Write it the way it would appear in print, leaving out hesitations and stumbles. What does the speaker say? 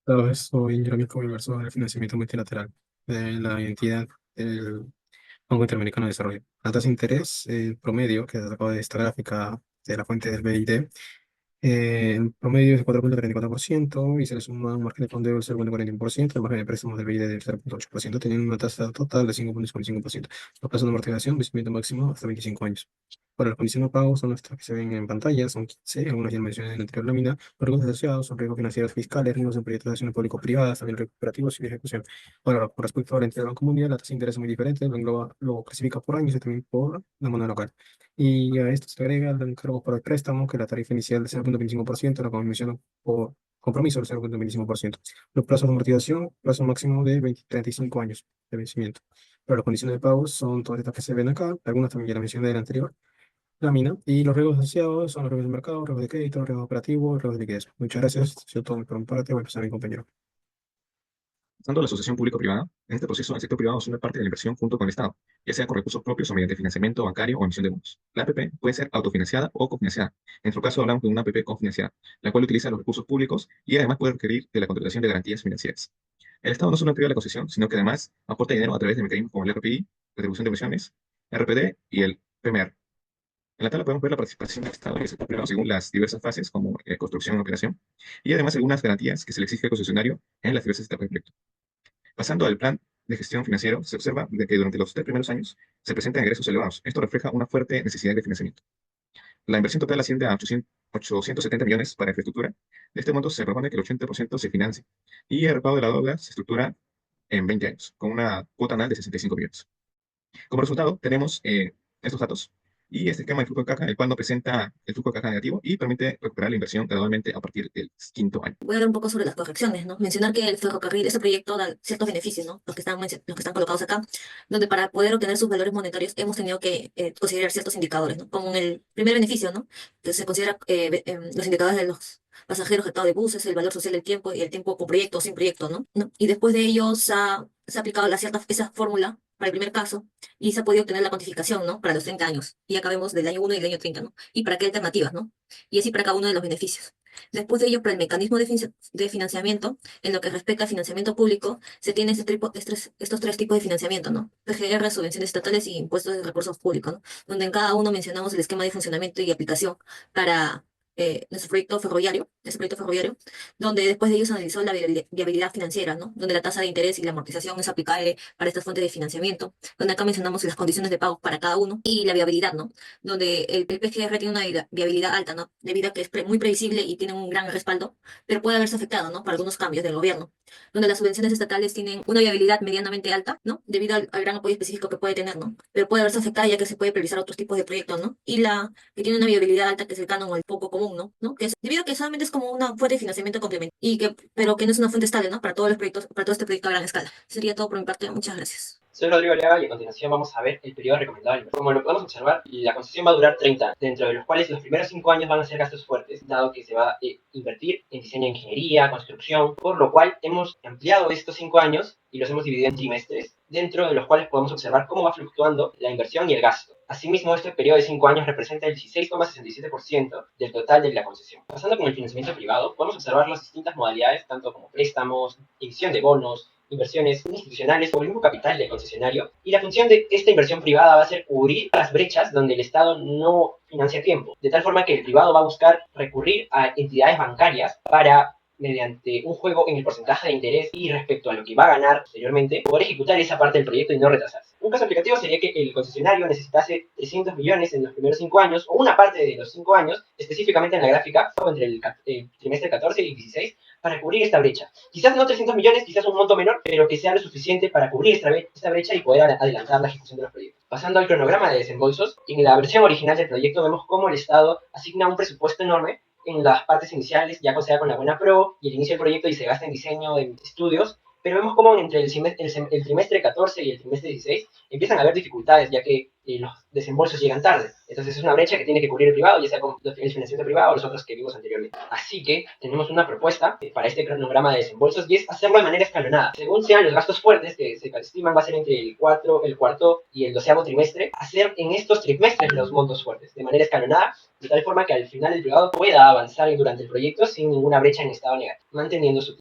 Todo esto yo como inversor en el financiamiento multilateral de la entidad del Banco Interamericano de Desarrollo. La tasa de interés promedio que sacado de esta gráfica de la fuente del BID, el promedio es de 4,34% y se le suma un margen de fondeo del 0,41%, el margen de préstamos del BID del 0,8%, teniendo una tasa total de 5,55%. Los plazos de amortización, vencimiento máximo hasta 25 años. Para las condiciones de pago son las que se ven en pantalla, son 15, algunas ya mencioné en la anterior lámina. Los riesgos asociados son riesgos financieros fiscales, riesgos en proyectos de acciones público-privadas, también recuperativos y de ejecución. Ahora, con respecto a la entidad del Banco Mundial, la tasa de interés es muy diferente, lo engloba, lo clasifica por años y también por la moneda local. Y a esto se agrega el encargo por el préstamo, que la tarifa inicial de 0,25%, la comisión por compromiso del 0,25%. Los plazos de amortización, plazo máximo de 35 años de vencimiento. Pero las condiciones de pago son todas estas que se ven acá, algunas también ya las mencioné en la anterior lámina, y los riesgos asociados son los riesgos de mercado, riesgos de crédito, riesgos operativos, riesgos de liquidez. Muchas gracias. Ha sido todo por mi parte. Voy a pasar a mi compañero. Tanto la asociación público-privada, en este proceso el sector privado asume parte de la inversión junto con el Estado, ya sea con recursos propios o mediante financiamiento bancario o emisión de bonos. La APP puede ser autofinanciada o cofinanciada. En nuestro caso hablamos de una APP cofinanciada, la cual utiliza los recursos públicos y además puede requerir de la contratación de garantías financieras. El Estado no solo entrega la concesión, sino que además aporta dinero a través de mecanismos como el RPI, retribución de inversiones, RPD y el PMR. En la tabla podemos ver la participación del Estado y el sector privado según las diversas fases, como construcción y operación, y además algunas garantías que se le exige al concesionario en las diversas etapas del proyecto. Pasando al plan de gestión financiero, se observa de que durante los 3 primeros años se presentan ingresos elevados. Esto refleja una fuerte necesidad de financiamiento. La inversión total asciende a 870 millones para infraestructura. De este monto se propone que el 80% se financie y el repago de la deuda se estructura en 20 años, con una cuota anual de 65 millones. Como resultado, tenemos estos datos y este esquema de flujo de caja, el cual no presenta el flujo de caja negativo y permite recuperar la inversión gradualmente a partir del quinto año. Voy a hablar un poco sobre las correcciones, ¿no? Mencionar que el ferrocarril, este proyecto da ciertos beneficios, ¿no? Los que están colocados acá, donde para poder obtener sus valores monetarios hemos tenido que considerar ciertos indicadores, ¿no? Como en el primer beneficio, ¿no? Que se considera los indicadores de los pasajeros, el estado de buses, el valor social del tiempo y el tiempo con proyecto o sin proyecto, ¿no? ¿No? Y después de ello se ha aplicado esa fórmula para el primer caso y se ha podido obtener la cuantificación, ¿no? Para los 30 años. Y acabemos del año 1 y del año 30, ¿no? Y para qué alternativas, ¿no? Y así para cada uno de los beneficios. Después de ello, para el mecanismo de financiamiento, en lo que respecta al financiamiento público, se tiene estos tres tipos de financiamiento, ¿no? PGR, subvenciones estatales y impuestos de recursos públicos, ¿no? Donde en cada uno mencionamos el esquema de funcionamiento y aplicación para ese proyecto ferroviario, donde después de ello se analizó la viabilidad financiera, ¿no? Donde la tasa de interés y la amortización es aplicable para estas fuentes de financiamiento, donde acá mencionamos las condiciones de pago para cada uno y la viabilidad, ¿no? Donde el PGR tiene una viabilidad alta, ¿no? Debido a que es muy previsible y tiene un gran respaldo, pero puede haberse afectado, ¿no? Por algunos cambios del gobierno, donde las subvenciones estatales tienen una viabilidad medianamente alta, ¿no? Debido al gran apoyo específico que puede tener, ¿no? Pero puede haberse afectada ya que se puede priorizar otros tipos de proyectos, ¿no? Y la que tiene una viabilidad alta, que es el canon o el poco común, ¿no? ¿No? Que es, debido a que solamente es como una fuente de financiamiento complementario, pero que no es una fuente estable, ¿no? Para todos los proyectos, para todo este proyecto a gran escala. Sería todo por mi parte. Muchas gracias. Soy Rodrigo Leaga y a continuación vamos a ver el periodo recomendado de inversión. Como lo podemos observar, la concesión va a durar 30 años, dentro de los cuales los primeros 5 años van a ser gastos fuertes, dado que se va a invertir en diseño de ingeniería, construcción, por lo cual hemos ampliado estos 5 años y los hemos dividido en trimestres, dentro de los cuales podemos observar cómo va fluctuando la inversión y el gasto. Asimismo, este periodo de 5 años representa el 16,67% del total de la concesión. Pasando con el financiamiento privado, podemos observar las distintas modalidades, tanto como préstamos, emisión de bonos, inversiones institucionales o el mismo capital del concesionario. Y la función de esta inversión privada va a ser cubrir las brechas donde el Estado no financia a tiempo, de tal forma que el privado va a buscar recurrir a entidades bancarias para, mediante un juego en el porcentaje de interés y respecto a lo que va a ganar posteriormente, poder ejecutar esa parte del proyecto y no retrasarse. Un caso aplicativo sería que el concesionario necesitase 300 millones en los primeros 5 años, o una parte de los 5 años, específicamente en la gráfica, entre el trimestre 14 y 16, para cubrir esta brecha. Quizás no 300 millones, quizás un monto menor, pero que sea lo suficiente para cubrir esta brecha y poder adelantar la ejecución de los proyectos. Pasando al cronograma de desembolsos, en la versión original del proyecto vemos cómo el Estado asigna un presupuesto enorme en las partes iniciales, ya considera con la buena pro y el inicio del proyecto y se gasta en diseño, en estudios, pero vemos cómo entre el trimestre 14 y el trimestre 16 empiezan a haber dificultades, ya que los desembolsos llegan tarde. Entonces es una brecha que tiene que cubrir el privado, ya sea con el financiamiento privado o los otros que vimos anteriormente. Así que tenemos una propuesta para este cronograma de desembolsos y es hacerlo de manera escalonada. Según sean los gastos fuertes, que se estiman va a ser entre el cuarto y el 12º trimestre, hacer en estos trimestres los montos fuertes, de manera escalonada, de tal forma que al final el privado pueda avanzar durante el proyecto sin ninguna brecha en estado negativo, manteniendo su